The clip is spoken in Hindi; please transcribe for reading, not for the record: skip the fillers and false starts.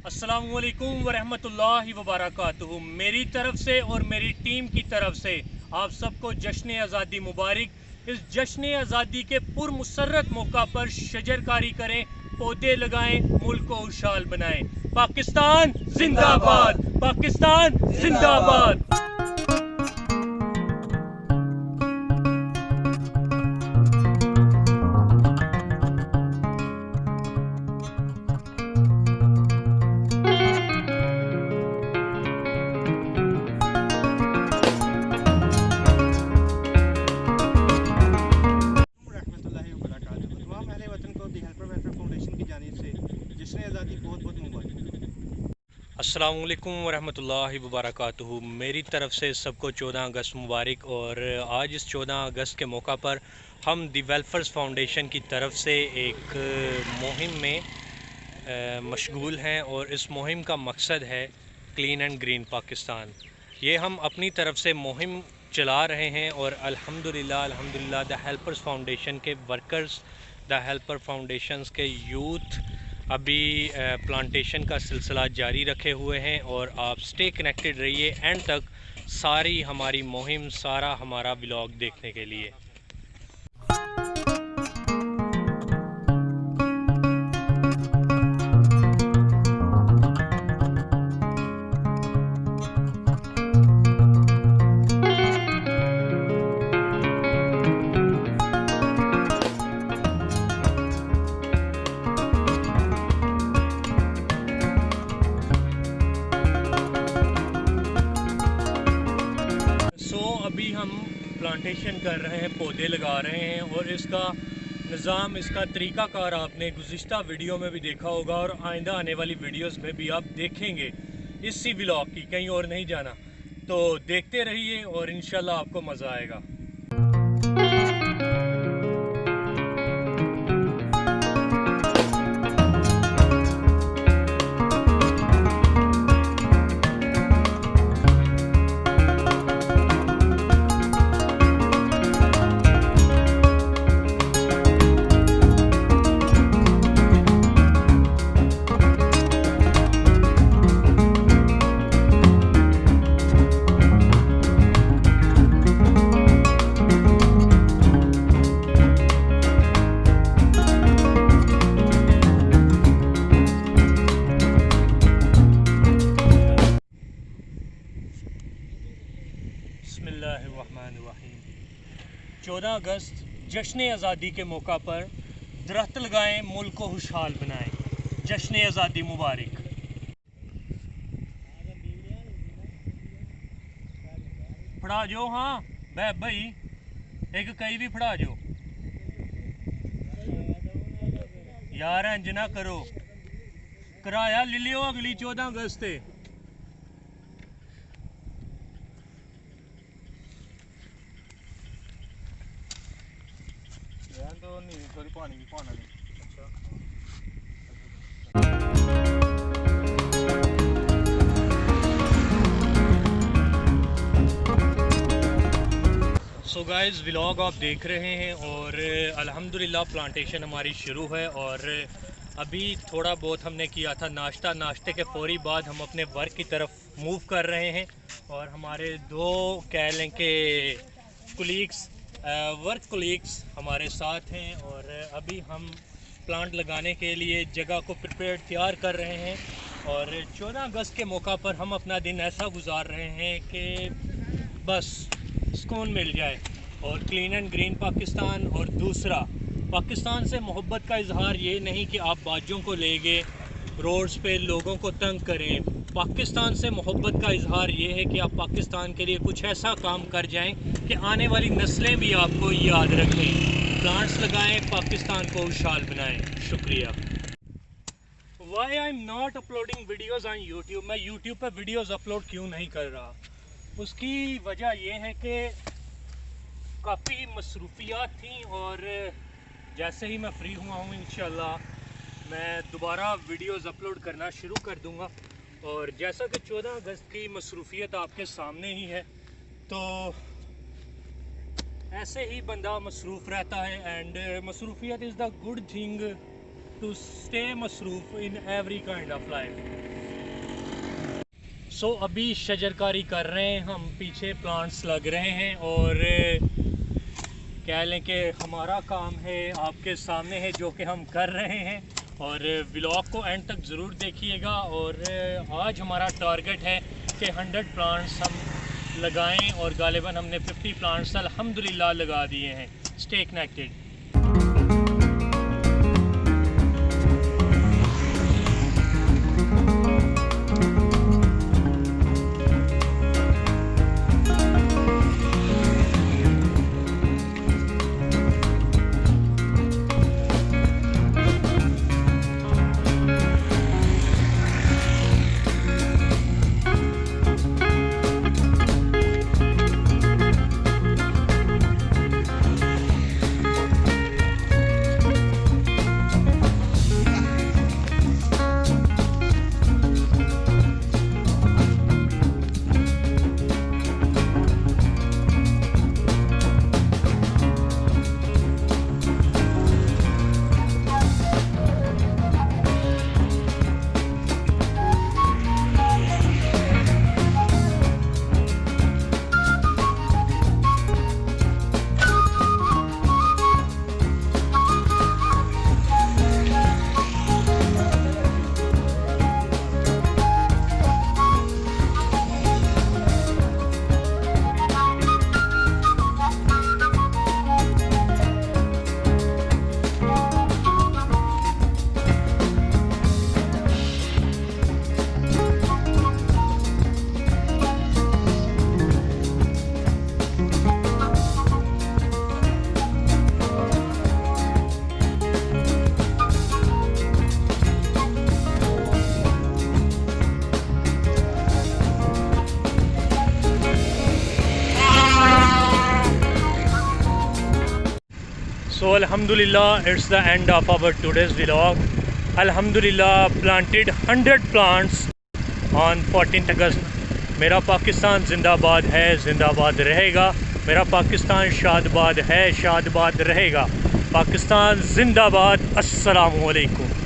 अस्सलाम वालेकुम वरहमतुल्लाहि वबरकातुहू। मेरी तरफ से और मेरी टीम की तरफ से आप सबको जश्न आज़ादी मुबारक। इस जश्न आज़ादी के पुरमसरत मौका पर शजरकारी करें, पौधे लगाएं, मुल्क को खुशहाल बनाएं। पाकिस्तान जिंदाबाद, पाकिस्तान जिंदाबाद। अस्सलाम वालेकुम वरहमतुल्लाहि वबरकातुहू। मेरी तरफ से सबको 14 अगस्त मुबारक। और आज इस 14 अगस्त के मौका पर हम दी वेलफेयर्स फाउंडेशन की तरफ से एक मुहिम में मशगूल हैं और इस मुहिम का मकसद है क्लीन एंड ग्रीन पाकिस्तान। ये हम अपनी तरफ से मुहिम चला रहे हैं और अल्हम्दुलिल्लाह द हेल्पर्स फाउंडेशन के वर्कर्स, द हेल्पर फाउंडेशंस के यूथ अभी प्लांटेशन का सिलसिला जारी रखे हुए हैं। और आप स्टे कनेक्टेड रहिए एंड तक, सारी हमारी मुहिम, सारा हमारा व्लॉग देखने के लिए। अभी हम प्लांटेशन कर रहे हैं, पौधे लगा रहे हैं और इसका निज़ाम, इसका तरीक़ाकार आपने गुज़िश्ता वीडियो में भी देखा होगा और आइंदा आने वाली वीडियोस में भी आप देखेंगे इसी व्लॉग की, कहीं और नहीं जाना। तो देखते रहिए और इंशाल्लाह आपको मज़ा आएगा। बिस्मिल्लाहिर्रहमानिर्रहीम। 14 अगस्त जश्न आज़ादी के मौका पर दरख्त लगाएं, मुल्क को खुशहाल बनाएं। जश्न आज़ादी मुबारक। फड़ा जो, हाँ भाई एक कई भी फड़ा जो यार, इंज ना करो, किराया ले लियो अगली 14 अगस्त से। तो नहीं, थोड़ी पानी की पाना नहीं। सो गाइस, व्लॉग आप देख रहे हैं और अल्हम्दुलिल्लाह प्लांटेशन हमारी शुरू है। और अभी थोड़ा बहुत हमने किया था नाश्ता, नाश्ते के फौरी बाद हम अपने वर्क की तरफ मूव कर रहे हैं। और हमारे दो कह लें कि कुलीग्स, वर्क कोलीग्स हमारे साथ हैं और अभी हम प्लांट लगाने के लिए जगह को प्रिपेयर तैयार कर रहे हैं। और 14 अगस्त के मौका पर हम अपना दिन ऐसा गुजार रहे हैं कि बस सुकून मिल जाए। और क्लीन एंड ग्रीन पाकिस्तान, और दूसरा पाकिस्तान से मोहब्बत का इजहार ये नहीं कि आप बाजों को ले गए रोड्स पे लोगों को तंग करें। पाकिस्तान से मोहब्बत का इजहार ये है कि आप पाकिस्तान के लिए कुछ ऐसा काम कर जाएं कि आने वाली नस्लें भी आपको याद रखें। प्लांट्स लगाएं, पाकिस्तान को खुशहाल बनाएं। शुक्रिया। Why am I not uploading videos on YouTube. मैं यूट्यूब पर वीडियोज़ अपलोड क्यों नहीं कर रहा? उसकी वजह यह है कि काफ़ी मसरूफियात थी और जैसे ही मैं फ्री हुआ हूँ इंशाल्लाह मैं दोबारा वीडियोज़ अपलोड करना शुरू कर दूँगा। और जैसा कि 14 अगस्त की मसरूफियत आपके सामने ही है, तो ऐसे ही बंदा मसरूफ़ रहता है। एंड मसरूफियत is the good thing to stay मसरूफ in every kind of life. So अभी शजरकारी कर रहे हैं हम, पीछे प्लांट्स लग रहे हैं और कह लें कि हमारा काम है आपके सामने है जो कि हम कर रहे हैं। और व्लॉग को एंड तक ज़रूर देखिएगा। और आज हमारा टारगेट है कि 100 प्लांट्स हम लगाएं और गालिबन हमने 50 प्लांट्स अल्हम्दुलिल्लाह लगा दिए हैं। Stay connected. So alhamdulillah, it's the end of our today's vlog. Alhamdulillah, planted 100 plants on 14th August. मेरा पाकिस्तान जिंदाबाद है, जिंदाबाद रहेगा। मेरा पाकिस्तान शादबाद है, शादबाद रहेगा। पाकिस्तान जिंदाबाद। अस्सलामु अलैकुम।